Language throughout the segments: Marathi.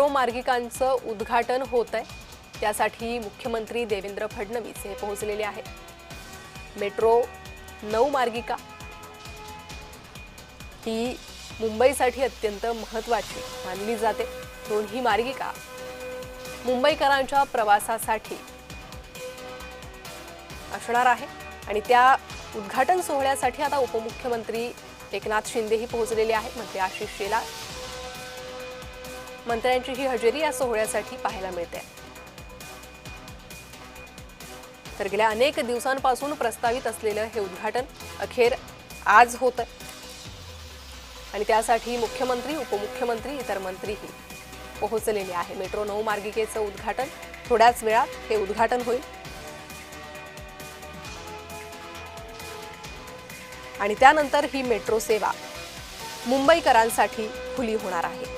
मेट्रो मार्गिकांचं उद्घाटन होत आहे। त्यासाठी मुख्यमंत्री देवेंद्र फडणवीस हे पोहोचलेले आहेत। मेट्रो 9 मार्गिका ही मुंबईसाठी अत्यंत महत्त्वाची मानली जाते। दोन्ही मार्गिका मुंबईकरांच्या प्रवासासाठी असणार आहे आणि त्या उद्घाटन सोहळ्यासाठी आता उपमुख्यमंत्री एकनाथ शिंदे ही पोहोचलेले आहेत। मंत्री आशिष शेलार मंत्र्यांची ही हजेरी या सोहळ्यासाठी पाहायला मिळते। तर गेल्या अनेक दिवसांपासून प्रस्तावित असलेलं हे उद्घाटन अखेर आज होत आहे आणि त्यासाठी मुख्यमंत्री उपमुख्यमंत्री इतर मंत्रीही पोहोचलेले आहे। मेट्रो 9 मार्गिकेचं उद्घाटन थोड्याच वेळात हे उद्घाटन होईल आणि त्यानंतर ही मेट्रो सेवा मुंबईकरांसाठी खुली होणार आहे।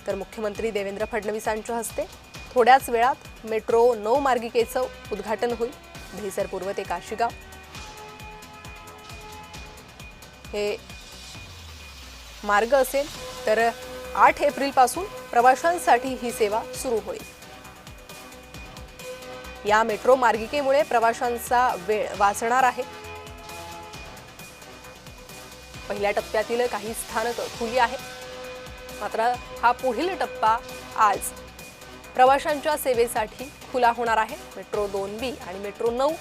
तर मुख्यमंत्री देवेंद्र फडणवीसांच्या हस्ते थोड्याच वेळात मेट्रो 9 मार्गिकेचं उद्घाटन होईल। दहिसर पूर्व ते काशीगाव हे मार्ग असेल तर 8 एप्रिल पासून प्रवाशांसाठी ही सेवा सुरू होईल। या मेट्रो मार्गिकेमुळे प्रवाशांचा वेळ वाचणार आहे। पहिल्या टप्प्यातील काही स्थानक खुली आहेत, मात्र हा पुढील टप्पा आज प्रवाशांच्या सेवेसाठी खुला होणार आहे। मेट्रो 2B आणि मेट्रो 9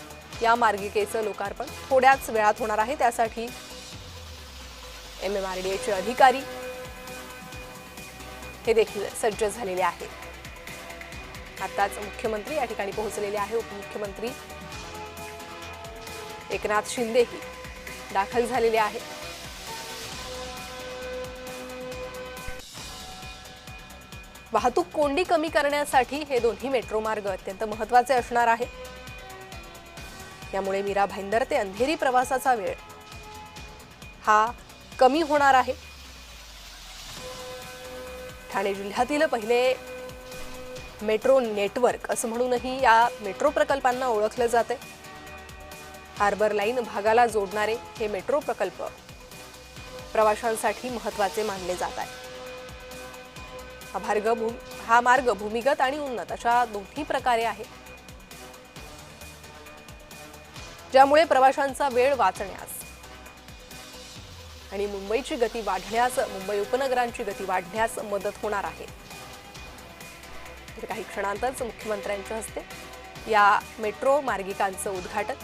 या मार्गिकेचं लोकार्पण थोड्याच वेळात होणार आहे। त्यासाठी MMRDAचे अधिकारी हे देखील सज्ज झालेले आहेत। आताच मुख्यमंत्री या ठिकाणी पोहोचलेले आहे। उपमुख्यमंत्री एकनाथ शिंदे ही दाखल झालेले आहेत। वाहतूक कोंडी कमी करण्यासाठी हे दोन्ही मेट्रो मार्ग अत्यंत महत्त्वाचे असणार आहे। यामुळे मीरा भाईंदर ते अंधेरी प्रवासाचा वेळ हा कमी होणार आहे। ठाणे जिल्ह्यातील पहिले मेट्रो नेटवर्क असं म्हणूनही या मेट्रो प्रकल्पांना ओळखलं जाते। हार्बर लाईन भागाला जोडणारे हे मेट्रो प्रकल्प प्रवाशांसाठी महत्त्वाचे मानले जात आहेत। हा मार्ग भूमिगत आणि उन्नत अशा दोन्ही प्रकारे आहे, ज्यामुळे प्रवाशांचा वेळ वाचण्यास आणि मुंबईची गती वाढण्यास, मुंबई उपनगरांची गती वाढण्यास मदत होणार आहे। काही क्षणांतच मुख्यमंत्र्यांच्या हस्ते या मेट्रो मार्गिकांचं उद्घाटन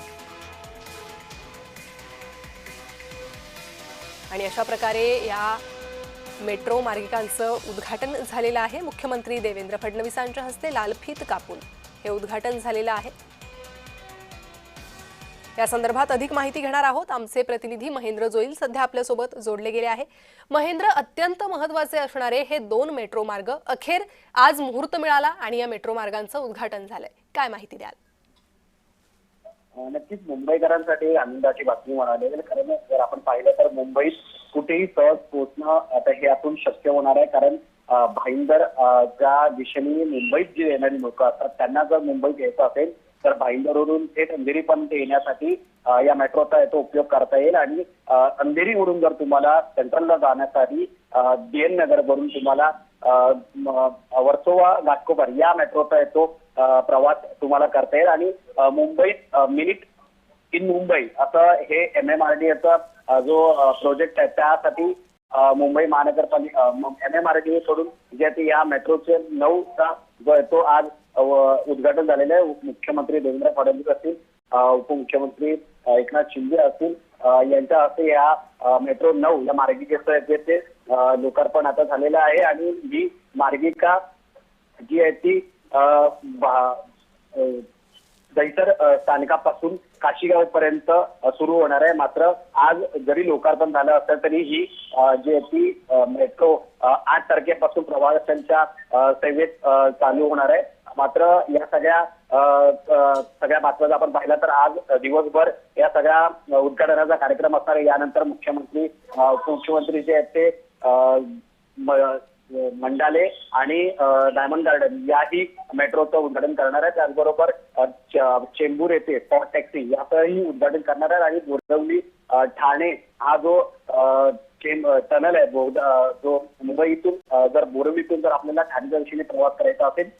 आणि अशा प्रकारे या मेट्रो मार्गिकांचं उद्घाटन झालेलं आहे। मुख्यमंत्री देवेंद्र फडणवीसांच्या हस्ते लाल फीत कापून हे उद्घाटन झालेलं आहे। या संदर्भात अधिक माहिती घेणार आहोत। आमचे प्रतिनिधी महेंद्र जोईल सध्या आपल्या सोबत जोडले गेले आहे। महेंद्र, अत्यंत महत्त्वाचे असणारे हे 2 मेट्रो मार्ग अखेर आज मुहूर्त मिळाला आणि या मेट्रो मार्गांचं उद्घाटन झालंय, काय माहिती द्याल? नक्कीच मुंबईकरांसाठी आनंदाची बातमी म्हणाली कारण जर आपण पाहिलं तर मुंबईत कुठेही सहज पोहोचणं आता हे यातून शक्य होणार आहे। कारण भाईंदर ज्या दिशेने मुंबईत जे येणारी लोक असतात त्यांना जर मुंबईत यायचं असेल तर भाईंदरवरून थेट अंधेरीपर्यंत येण्यासाठी या मेट्रोचा याचा उपयोग करता येईल आणि अंधेरीवरून जर तुम्हाला सेंट्रलला जाण्यासाठी DN नगरवरून तुम्हाला वर्सोवा घाटकोपर या मेट्रोचा येतो प्रवास तुम्हाला करता येईल आणि मुंबईत मिनिट इन मुंबई असं हे MMRDAचा जो प्रोजेक्ट आहे त्यासाठी मुंबई महानगरपालिका MMRDA सोडून जे या मेट्रोचे 9चा जो आहे तो आज उद्घाटन झालेलं आहे। मुख्यमंत्री देवेंद्र फडणवीस असतील, उपमुख्यमंत्री एकनाथ शिंदे असतील यांच्या हस्ते या मेट्रो 9 या मार्गिकेचं ते लोकार्पण आता झालेलं आहे आणि ही मार्गिका जी आहे ती दहिसर स्थानकापासून काशीगाव पर्यंत सुरू होणार आहे। मात्र आज जरी लोकार्पण झालं असलं तरी ही जी आहे ती मेट्रो 8 तारखेपासून प्रवाशांच्या सेवेत चालू होणार आहे। मात्र या सगळ्या बातम्या आपण पाहिला तर आज दिवसभर या सगळ्या उद्घाटनाचा कार्यक्रम असणार आहे। यानंतर मुख्यमंत्री उपमुख्यमंत्री जे आहेत ते मंडाले आणि डायमंड गार्डन याही मेट्रोचं उद्घाटन करणार आहे। त्याचबरोबर चेंबूर येथे स्पॉट टॅक्सी याचंही उद्घाटन करणार आहे आणि बोरवली ठाणे हा जो टनल आहे जो मुंबईतून जर बोरिवलीतून जर आपल्याला ठाण्याच्या दिशेने प्रवास करायचा असेल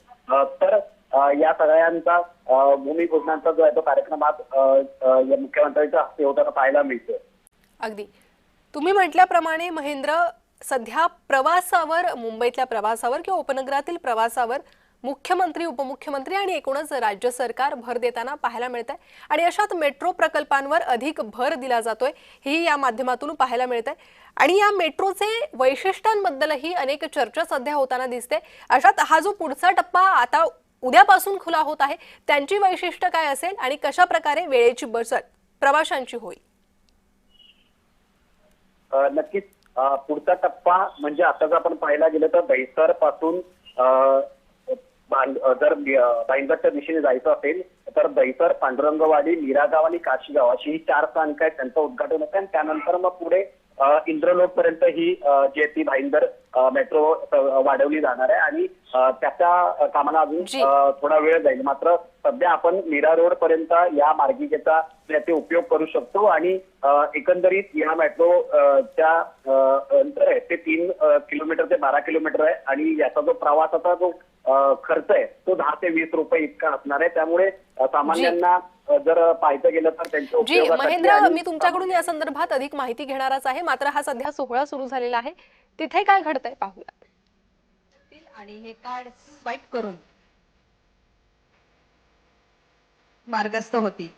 तर या सगळ्यांचा भूमिपूजनाचा जो आहे तो कार्यक्रम आज या मुख्यमंत्र्यांच्या हस्ते होताना पाहायला मिळतोय. अगदी तुम्ही म्हटल्याप्रमाणे महेंद्र, सध्या प्रवासावर, मुंबईतल्या प्रवासावर किंवा उपनगरातील प्रवासावर मुख्यमंत्री, उपमुख्यमंत्री आणि एकूणच राज्य सरकार भर देताना पाहायला मिळत आहे आणि अशात मेट्रो प्रकल्पांवर अधिक भर दिला जातोय ही या माध्यमातून पाहायला मिळत आहे आणि या मेट्रोचे वैशिष्ट्यांबद्दलही अनेक चर्चा सध्या होताना दिसते. अशात हा जो पुढचा टप्पा आता उद्यापासून खुला होत आहे त्यांची वैशिष्ट्य काय असेल आणि कशा प्रकारे वेळेची बचत प्रवाशांची होईल? नक्कीच पुढचा टप्पा म्हणजे आता जर आपण पाहायला गेलं तर दहिसर पासून जर भाईंदरच्या दिशेने जायचं असेल तर दहिसर, पांडुरंगवाडी, मीरागाव आणि काशीगाव अशी ही 4 स्थानकं आहेत, त्यांचं उद्घाटन होतं आणि त्यानंतर मग पुढे इंद्रलोक पर्यंत ही जी आहे ती भाईंदर मेट्रो वाढवली जाणार आहे आणि त्याच्या कामाला अजून थोडा वेळ जाईल. मात्र सध्या आपण मीरा रोड पर्यंत या मार्गिकेचा ते उपयोग करू शकतो आणि एकंदरीत या मेट्रोच्या अंतर आहे ते 3 किलोमीटर ते 12 किलोमीटर आहे आणि याचा जो प्रवासाचा जो खर्च आहे तो 10 ते 20 रुपये इतका असणार आहे. त्यामुळे सामान्यांना जर पाहायचं गेलं तर त्यांच्या उपयोगासाठी. महेंद्र, मी तुमच्याकडून या संदर्भात अधिक माहिती घेणारच आहे. मात्र हा सध्या सोहळा सुरू झालेला आहे, तिथे काय घडतंय पाहूया. आणि हे कार्ड स्वाईप करून मार्गस्थ होती.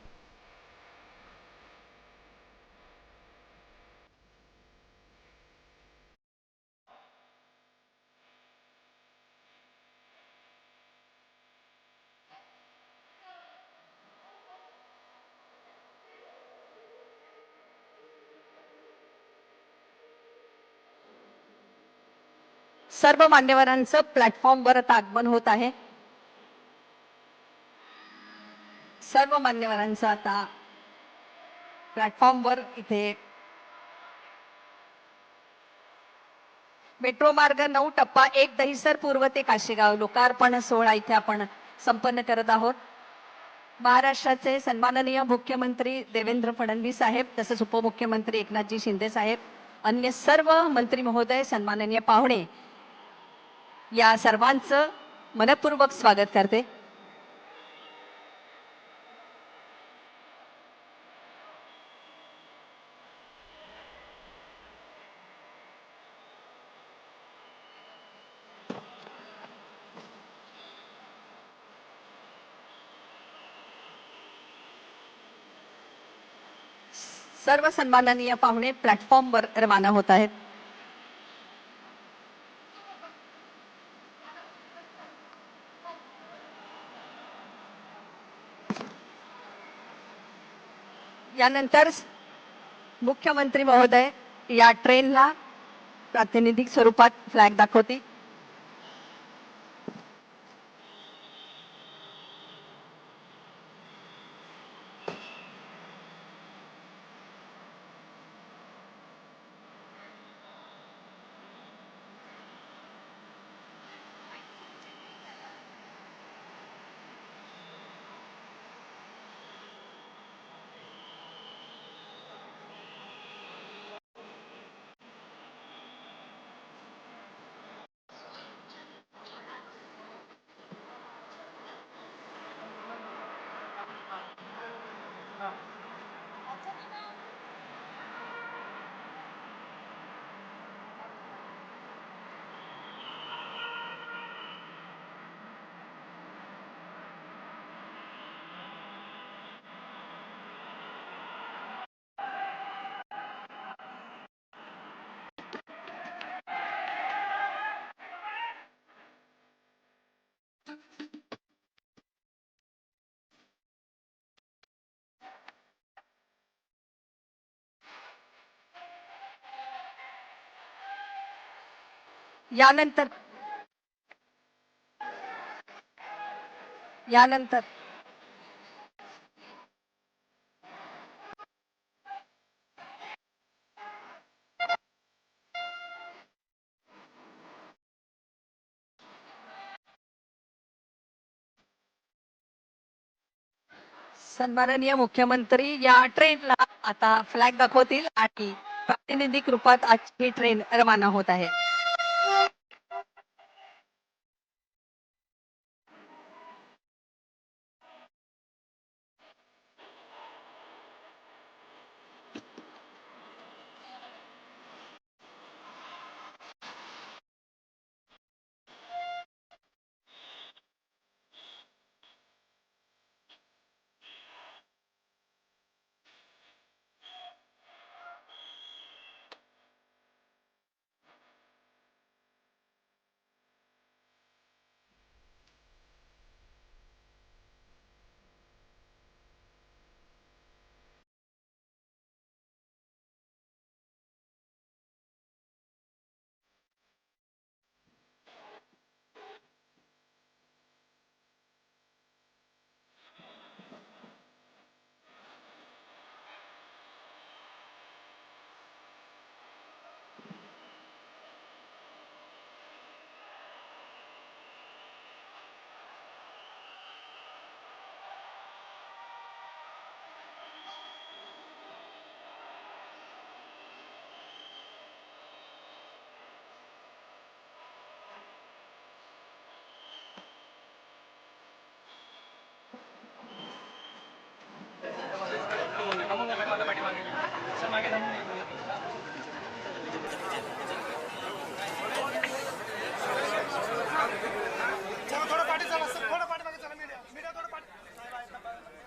सर्व मान्यवरांचं प्लॅटफॉर्मवर आता आगमन होत आहे. सर्व मान्यवरांचं आता प्लॅटफॉर्मवर इथे मेट्रो मार्ग 9 टप्पा 1 दहिसर पूर्व ते काशीगाव लोकार्पण सोहळा इथे आपण संपन्न करत आहोत. महाराष्ट्राचे सन्माननीय मुख्यमंत्री देवेंद्र फडणवीस साहेब, तसेच उपमुख्यमंत्री एकनाथजी शिंदे साहेब, अन्य सर्व मंत्री महोदय, सन्माननीय पाहुणे, या सर्वांचं मनपूर्वक स्वागत करते. सर्व सन्माननीय पाहुणे प्लॅटफॉर्मवर रवाना होत आहेत. यानंतर मुख्यमंत्री महोदय या ट्रेनला प्रातिनिधिक स्वरूपात फ्लॅग दाखवतील. यानंतर सन्माननीय मुख्यमंत्री या ट्रेनला आता फ्लॅग दाखवतील आणि प्रातिनिधिक रूपात आज ही ट्रेन रवाना होत आहे.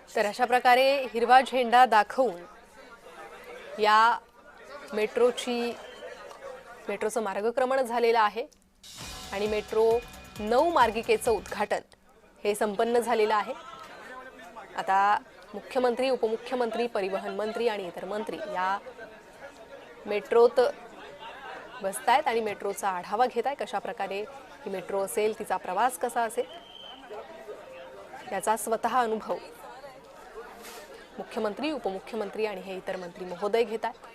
तर अशा प्रकारे हिरवा झेंडा दाखवून या मेट्रोचं मार्गक्रमण झालेलं आहे आणि मेट्रो 9 मार्गिकेचं उद्घाटन हे संपन्न झालेलं आहे. आता मुख्यमंत्री, उपमुख्यमंत्री, परिवहन मंत्री आणि इतर मंत्री या मेट्रोत बसतायत आणि मेट्रोचा आढावा घेत आहेत. कशा प्रकारे ही मेट्रो असेल, तिचा प्रवास कसा असेल याचा स्वतः अनुभव मुख्यमंत्री, उपमुख्यमंत्री आणि हे इतर मंत्री महोदय घेत आहेत.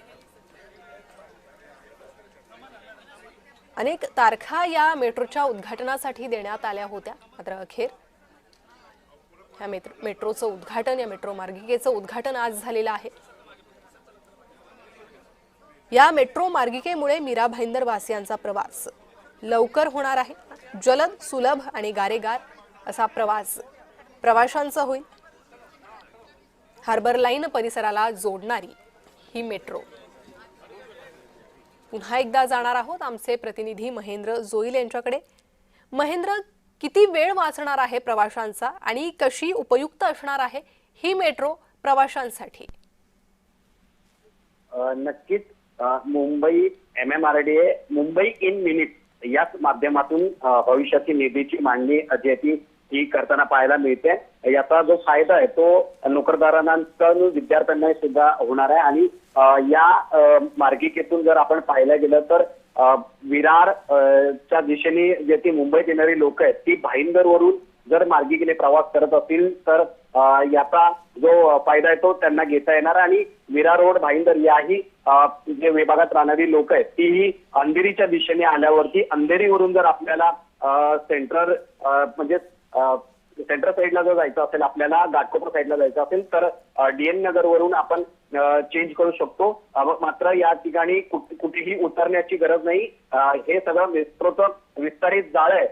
अनेक तारखा या मेट्रोच्या उद्घाटनासाठी देण्यात आल्या होत्या, मात्र अखेर या मेट्रोचं उद्घाटन, या मेट्रो मार्गिकेचं उद्घाटन आज झालेलं आहे. या मेट्रो मार्गिकेमुळे मीरा भाईंदर वासियांचा प्रवास लवकर होणार आहे. जलद, सुलभ आणि गारेगार असा प्रवास प्रवाशांचा होईल. हार्बर लाईन परिसराला जोडणारी ही मेट्रो. पुन्हा एकदा जाणार आहोत आमचे प्रतिनिधी महेंद्र जोईल यांच्याकडे. महेंद्र, किती वेळ वाचणार आहे प्रवाशांचा आणि कशी उपयुक्त असणार आहे ही मेट्रो प्रवाशांसाठी? नक्कीच Mumbai MMRDA Mumbai in minute याच माध्यमातून भविष्याची निधीची मांडणी जी आहे ती करताना पाहायला मिळते. याचा जो फायदा आहे तो नोकरदारांना, विद्यार्थ्यांना सुद्धा होणार आहे. आणि या मार्गिकेतून जर आपण पाहायला गेलं तर विरार च्या दिशेने जे ती मुंबईत येणारी लोक आहेत ती भाईंदरवरून जर मार्गिकेने प्रवास करत असतील तर याचा जो फायदा आहे तो त्यांना घेता येणार. आणि विरार रोड, भाईंदर याही जे विभागात राहणारी लोक आहेत तीही अंधेरीच्या दिशेने आल्यावरती अंधेरीवरून जर आपल्याला सेंट्रल म्हणजे सेंट्रल साईडला जर जायचं असेल, आपल्याला घाटकोपर साईडला जायचं असेल तर DN नगरवरून आपण चेंज करू शकतो. मात्र या ठिकाणी कुठेही उतरण्याची गरज नाही. हे सगळं मेट्रोचं विस्तारित जाळ आहे,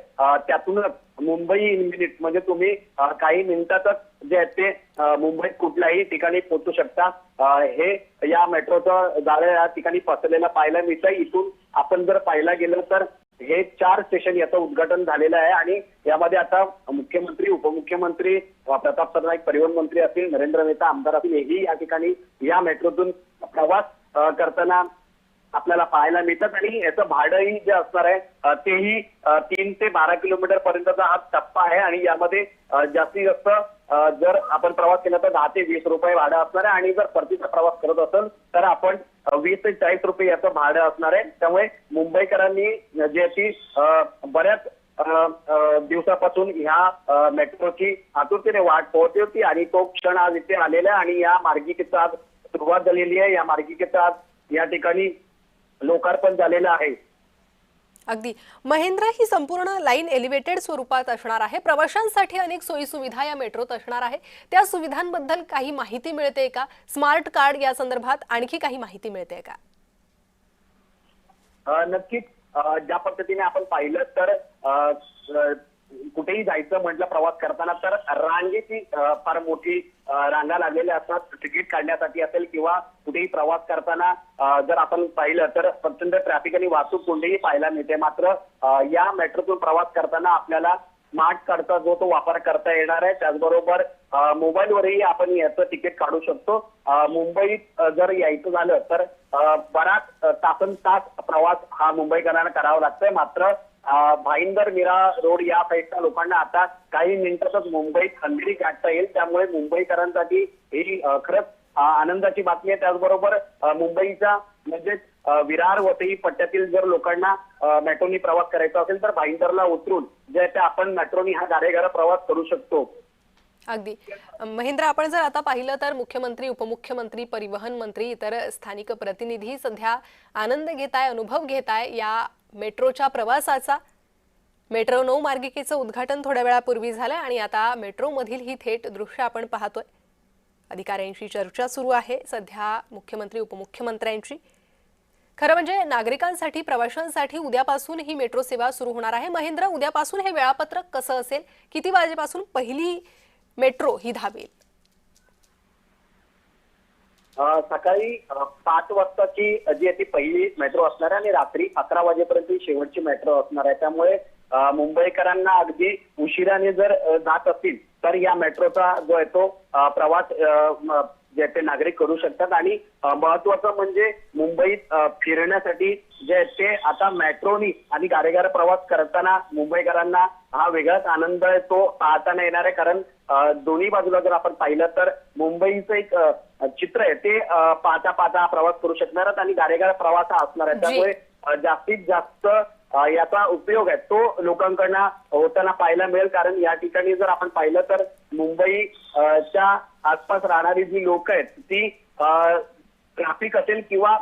त्यातूनच मुंबई इन मिनिट म्हणजे तुम्ही काही मिनिटातच जे आहे ते मुंबईत कुठल्याही ठिकाणी पोहोचू शकता. हे या मेट्रोचं जाळ या ठिकाणी पसरलेलं पाहायला मिळतं. इथून आपण जर पाहायला गेलं तर हे 4 स्टेशन याचं उद्घाटन झालेलं आहे आणि यामध्ये आता मुख्यमंत्री, उपमुख्यमंत्री, प्रताप सरनाईक, परिवहन मंत्री असतील, नरेंद्र मेहता आमदार असतील, हेही या ठिकाणी या मेट्रोतून प्रवास करताना आपल्याला पाहायला मिळतात. आणि याचं भाडंही जे असणार आहे तेही 3 ते 12 किलोमीटर पर्यंतचा हा टप्पा आहे. आणि यामध्ये जास्तीत जास्त जर आपण प्रवास केला तर 10 ते 20 रुपये भाडं असणार आहे. आणि जर परतीचा प्रवास करत असेल तर आपण 20 ते 40 रुपये याचं भाडं असणार आहे. त्यामुळे मुंबईकरांनी जे ती बऱ्याच दिवसापासून ह्या मेट्रोची आतुरतेने वाट पाहत होती आणि तो क्षण आज इथे आलेला आहे. आणि या मार्गिकेचा आज सुरुवात झालेली आहे. या मार्गिकेचं आज या ठिकाणी लोकार्पण झालेलं आहे. अगदी महेंद्र, ही संपूर्ण लाईन एलिव्हेटेड स्वरूपात असणार आहे. प्रवाशांसाठी अनेक सोयी सुविधा या मेट्रोत असणार आहे. त्या सुविधांबद्दल काही माहिती मिळते का? स्मार्ट कार्ड या संदर्भात आणखी काही माहिती मिळते का? नक्कीच ज्या पद्धतीने आपण पाहिलं तर कुठेही जायचं म्हटलं प्रवास करताना तर रांगेची फार मोठी रांगा लागलेल्या असतात तिकीट काढण्यासाठी असेल किंवा कुठेही प्रवास करताना जर आपण पाहिलं तर प्रचंड ट्रॅफिक आणि वाहतूक कोंडीही पाहायला मिळते. मात्र या मेट्रोतून प्रवास करताना आपल्याला स्मार्ट कार्डचा जो तो वापर करता येणार आहे. त्याचबरोबर मोबाईलवरही आपण याचं तिकीट काढू शकतो. मुंबईत जर यायचं झालं तर बराच तासनतास प्रवास हा मुंबईकरांना करावा लागतोय. मात्र भाईंदर मीरा रोड या साईडच्या लोकांना आता काही मिनिटातच मुंबईत अंधेरी गाठता येईल. त्यामुळे मुंबईकरांसाठी ही खरंच आनंदाची बातमी आहे. त्याचबरोबर मुंबईच्या म्हणजे विरार वसई पट्ट्यातील जर लोकांना मेट्रोनी प्रवास करायचा असेल तर भाईंदरला उतरून जे ते आपण मेट्रोनी हा गारेगारा प्रवास करू शकतो. अगदी महेंद्र, आपण जर आता पाहिलं तर मुख्यमंत्री, उपमुख्यमंत्री, परिवहन मंत्री, इतर स्थानिक प्रतिनिधी सध्या आनंद घेताय, अनुभव घेताय या मेट्रोच्या प्रवासाचा. मेट्रो 9 मार्गिकेचं उद्घाटन थोड्या वेळापूर्वी झालंय आणि आता मेट्रोमधील ही थेट दृश्य आपण पाहतोय. अधिकाऱ्यांशी चर्चा सुरू आहे सध्या मुख्यमंत्री, उपमुख्यमंत्र्यांची. खरं म्हणजे नागरिकांसाठी, प्रवाशांसाठी उद्यापासून ही मेट्रो सेवा सुरू होणार आहे. महेंद्र, उद्यापासून हे वेळापत्रक कसं असेल? किती वाजेपासून पहिली मेट्रो ही धावेल? सकाळी 5 वाजताची जी आहे ती पहिली मेट्रो असणार आहे आणि रात्री 11 वाजेपर्यंत ही शेवटची मेट्रो असणार आहे. त्यामुळे मुंबईकरांना अगदी उशिराने जर जात असतील तर या मेट्रोचा जो आहे तो प्रवास जे ते नागरिक करू शकतात. आणि महत्वाचं म्हणजे मुंबईत फिरण्यासाठी जे ते आता मेट्रोनी आणि गारेगार प्रवास करताना मुंबईकरांना हा वेगळाच आनंद आहे तो पाहताना येणार आहे. कारण दोन्ही बाजूला जर आपण पाहिलं तर मुंबईचं एक चित्र आहे ते पाहता पाहता प्रवास करू शकणार आहेत आणि गारेगार प्रवास हा असणार आहे. त्यामुळे जास्तीत जास्त याचा उपयोग आहे तो लोकांकडनं होताना पाहायला मिळेल. कारण या ठिकाणी जर आपण पाहिलं तर मुंबईच्या आसपास राहणारी जी लोक आहेत ती ट्रॅफिक असेल किंवा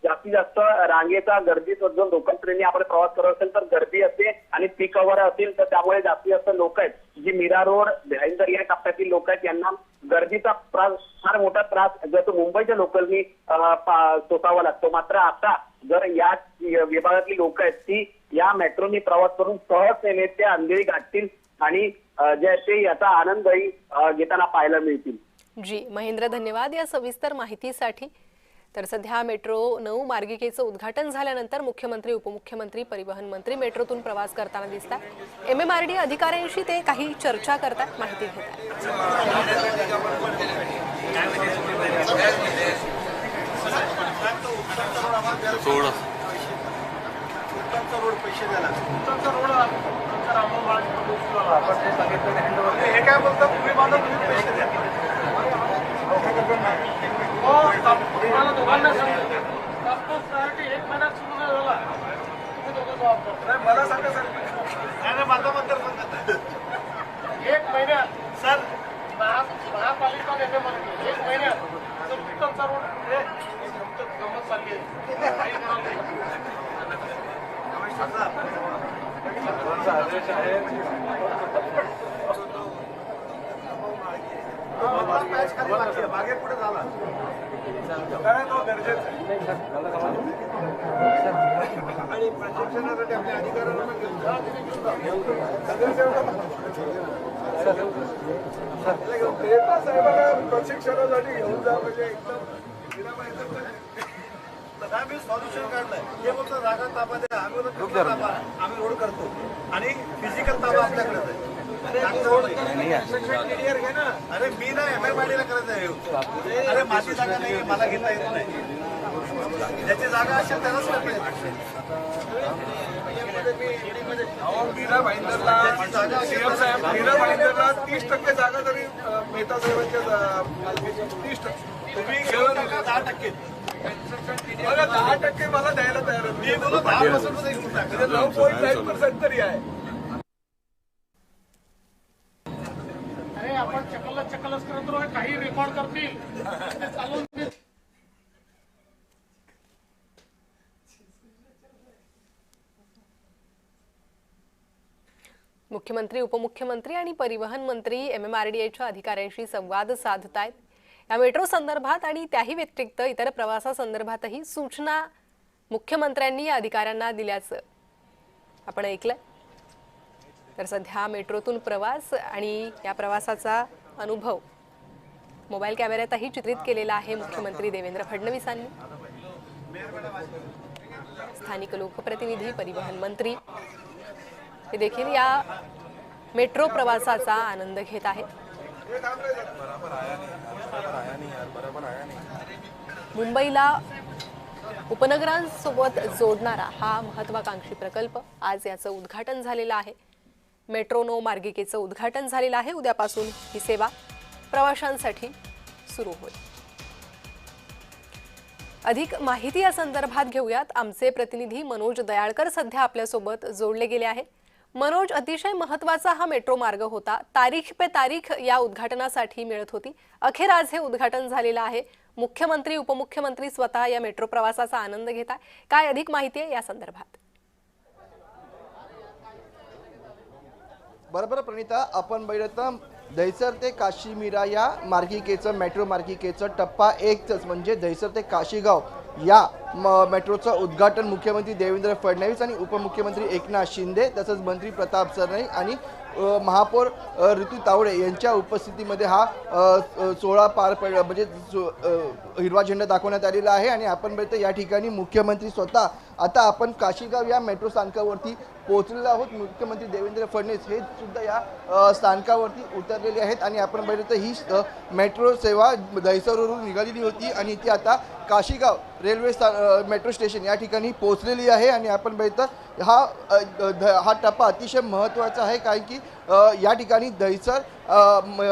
जास्तीत जास्त रांगेचा गर्दीचा जो लोकल ट्रेनने आपण प्रवास करत असेल तर गर्दी असते आणि पीक अवर असेल तर त्यामुळे जास्तीत जास्त लोक आहेत जी मीरा रोड, भाईंदर या टप्प्यातील लोक आहेत यांना गर्दीचा फार मोठा त्रास जसं मुंबईच्या लोकलनी सोसावा लागतो. मात्र आता जर या विभागातली लोक आहेत ती या मेट्रोनी प्रवास करून सहजतेने ते अंधेरी गाठतील आणि जे ते याचा आनंदही घेताना पाहायला मिळतील. जी महेंद्र, धन्यवाद या सविस्तर माहितीसाठी. तर सध्या मेट्रो 9 मार्गिकेचं उद्घाटन झाल्यानंतर मुख्यमंत्री, उपमुख्यमंत्री, परिवहन मंत्री मेट्रोतून प्रवास करताना दिसतात. MMRD अधिकाऱ्यांशी ते काही चर्चा करतात, माहिती घेतात. मला सांगा सर, माझा मतदारसंघात 1 महिन्यात सर महापालिका 1 महिन्यात उत्तमचा रोड गमत चालली आहे. मागे पुढे झाला कारण तो गरजेचा आणि प्रशिक्षणासाठी आपल्या अधिकाऱ्यांना साहेबांना प्रशिक्षणासाठी घेऊन जा म्हणजे एकदम आम्ही सॉल्युशन काढलंय. हे फक्त जागा ताबा द्या, आम्ही रोड करतो आणि फिजिकल ताबा आपल्याकडेच आहे. घे ना. अरे मी ना MMRD ला करायचं आहे. अरे माझी जागा नाही, मला घेता येत नाही. ज्याची जागा असेल त्यालाच मीरा भाईंदरला 30% जागा तरी मेहता साहेबांच्या 30% तुम्ही घेऊन 10%. बघा 10% मला द्यायला तयार आहे. मी बोलू 10% 9.9% तरी आहे. अरे आपण चकलच करत राहू, काही रेकॉर्ड करतील चालून. मुख्यमंत्री, उपमुख्यमंत्री आणि परिवहन मंत्री MMRDAच्या अधिकाऱ्यांशी संवाद साधतायत. या मेट्रो संदर्भात आणि त्याही व्यतिरिक्त इतर प्रवासासंदर्भातही सूचना मुख्यमंत्र्यांनी या अधिकाऱ्यांना दिल्याचं आपण ऐकलं। तर सध्या मेट्रोतून प्रवास आणि या प्रवासाचा अनुभव मोबाईल कॅमेऱ्यातही चित्रित केलेला आहे मुख्यमंत्री देवेंद्र फडणवीसांनी। स्थानिक लोकप्रतिनिधी, परिवहन मंत्री हे देखील या मेट्रो प्रवासाचा आनंद घेत आहेत। मुंबईला उपनगरांसोबत जोडणारा हा महत्त्वाकांक्षी प्रकल्प आज याचं उद्घाटन झालेलं आहे। मेट्रो नो मार्गिकेचं उद्घाटन झालेलं आहे। उद्यापासून ही सेवा प्रवाशांसाठी सुरू होईल। अधिक माहिती या संदर्भात घेऊयात। आमचे प्रतिनिधी मनोज दयाळकर सध्या आपल्यासोबत जोडले गेले आहेत। मनोज, अतिशय महत्त्वाचा हा मेट्रो मार्ग होता, तारीख पे तारीख या उद्घाटनासाठी मिळत होती, अखेर आज हे उद्घाटन झालेलं आहे। मुख्यमंत्री, उपमुख्यमंत्री स्वतः या मेट्रो प्रवासाचा आनंद घेत आहेत। काय अधिक माहिती आहे या संदर्भात? बरोबर प्रणिता, आपण बघितलं दहिसर ते काशीमीरा या मार्गिकेचं, मेट्रो मार्गिकेचं टप्पा 1च म्हणजे दहिसर ते काशीगाव या मेट्रोचं उद्घाटन मुख्यमंत्री देवेंद्र फडणवीस आणि उपमुख्यमंत्री एकनाथ शिंदे तसंच मंत्री प्रताप सरनाईक आणि महापौर ऋतू तावडे यांच्या उपस्थितीमध्ये हा सोहळा पार पडला, म्हणजे हिरवा झेंडा दाखवण्यात आलेला आहे। आणि आपण बघतो या ठिकाणी मुख्यमंत्री स्वतः आता आपण काशीगाव या मेट्रो स्थानकावरती पोहोचलेलो आहोत। मुख्यमंत्री देवेंद्र फडणवीस हे सुद्धा या स्थानकावरती उतरलेले आहेत आणि आपण बघतो ही मेट्रो सेवा दहिसरवरून निघालेली होती आणि ती आता काशीगाव रेल्वे मेट्रो स्टेशन या ठिकाणी पोहोचलेली आहे। आणि आपण बघतो हा टप्पा अतिशय महत्त्वाचा आहे, कारण की या ठिकाणी दहिसर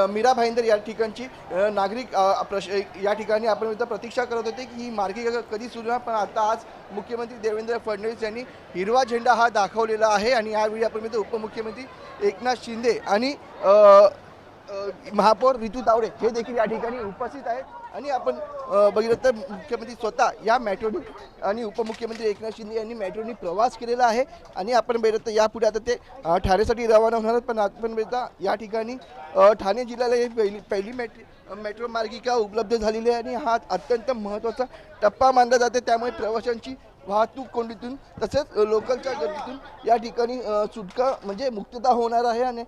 मीरा भाईंदर या ठिकाणची नागरिक या ठिकाणी आपण बघतो प्रतीक्षा करत होते की ही मार्गिका कधी सुरू होणार, पण आता आज मुख्यमंत्री देवेंद्र फडणवीस यांनी हिरवा झेंडा हा दाखवलेला आहे। आणि यावेळी आपण बघतो उपमुख्यमंत्री एकनाथ शिंदे आणि महापौर ऋतू तावडे हे देखील या ठिकाणी उपस्थित आहेत। आणि आपण बघितलं तर मुख्यमंत्री स्वतः या मेट्रोनी आणि उपमुख्यमंत्री एकनाथ शिंदे यांनी मेट्रोनी प्रवास केलेला आहे। आणि आपण बघितलं तर यापुढे आता ते ठाणेसाठी रवाना होणार आहेत, पण आपण बघितलं या ठिकाणी ठाणे जिल्ह्याला ही पहिली मेट्रो मार्गिका उपलब्ध झालेली आहे आणि हा अत्यंत महत्त्वाचा टप्पा मानला जाते। त्यामुळे प्रवाशांची वाहतूक कोंडीतून तसेच लोकलच्या गर्दीतून या ठिकाणी सुटका म्हणजे मुक्तता होणार आहे। आणि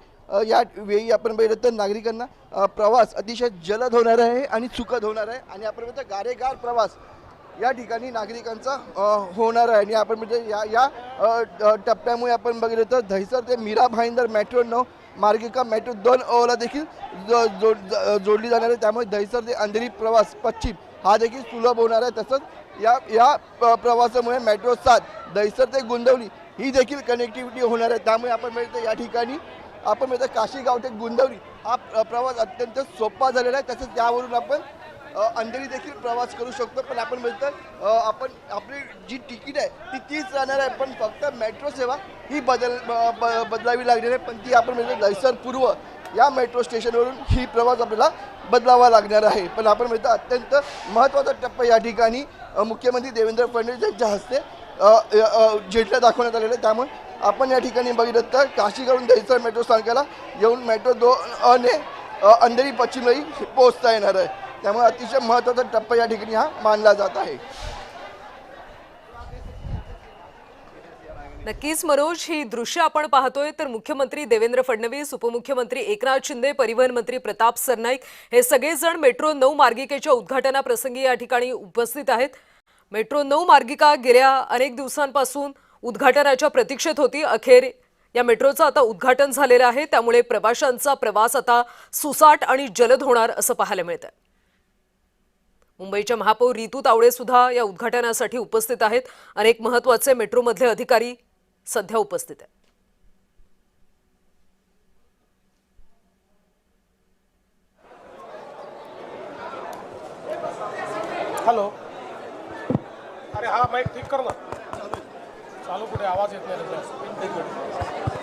या वेळी आपण बघितलं तर नागरिकांना प्रवास अतिशय जलद होणार आहे आणि सुखद होणार आहे। आणि आपण बघितलं गारेगार प्रवास या ठिकाणी नागरिकांचा होणार आहे। आणि आपण म्हणजे या टप्प्यामुळे आपण बघितलं तर दहिसर ते मीरा भाईंदर मेट्रो 9 मार्गिका मेट्रो 2 ओला देखील जोडली जाणार आहे। त्यामुळे दहिसर ते अंधेरी प्रवास पश्चिम हा देखील सुलभ होणार आहे। तसंच या प्रवासामुळे मेट्रो 7 दहिसर ते गुंदवली ही देखील कनेक्टिव्हिटी होणार आहे। त्यामुळे आपण बघितलं या ठिकाणी आपण बघितलं काशीगाव ते गुंदवली हा प्रवास अत्यंत सोपा झालेला आहे। तसंच त्यावरून आपण अंधेरी देखील प्रवास करू शकतो। पण आपण बघितलं आपण आपली जी तिकीट आहे ती तीच राहणार आहे, पण फक्त मेट्रो सेवा ही बदलावी लागणार आहे। पण ती आपण बघितलं दहिसर पूर्व या मेट्रो स्टेशनवरून ही प्रवास आपल्याला बदलावा लागणार आहे। पण आपण बघितलं अत्यंत महत्त्वाचा टप्पा या ठिकाणी मुख्यमंत्री देवेंद्र फडणवीस यांच्या हस्ते झेंडा दाखवण्यात आलेला आहे। त्यामुळे आपण या ठिकाणी बघितलं तर काशीगावून दहिसर मेट्रो स्थानकाला येऊन मेट्रो 2 ने अंधेरी पश्चिमलाही पोहोचता येणार आहे। त्यामुळे अतिशय महत्त्वाचा टप्पा या ठिकाणी हा मानला जात आहे। नक्कीच मनोज, ही दृश्य आपण पाहतोय तर मुख्यमंत्री देवेंद्र फडणवीस, उपमुख्यमंत्री एकनाथ शिंदे, परिवहन मंत्री प्रताप सरनाईक हे सगळेजण मेट्रो 9 मार्गिकेच्या उद्घाटनाप्रसंगी या ठिकाणी उपस्थित आहेत। मेट्रो 9 मार्गिका गेल्या अनेक दिवसांपासून उद्घाटनाच्या प्रतीक्षेत होती, अखेर या मेट्रोचं आता उद्घाटन झालेलं आहे। त्यामुळे प्रवाशांचा प्रवास आता सुसाट आणि जलद होणार असं पाहायला मिळतं। मुंबईच्या महापौर ऋतू तावडे सुद्धा या उद्घाटनासाठी उपस्थित आहेत। अनेक महत्त्वाचे मेट्रोमधले अधिकारी सध्या उपस्थित आहेत। हॅलो, अरे हा माईक ठीक कर ना, चालू कुठे आवाज येत नाही।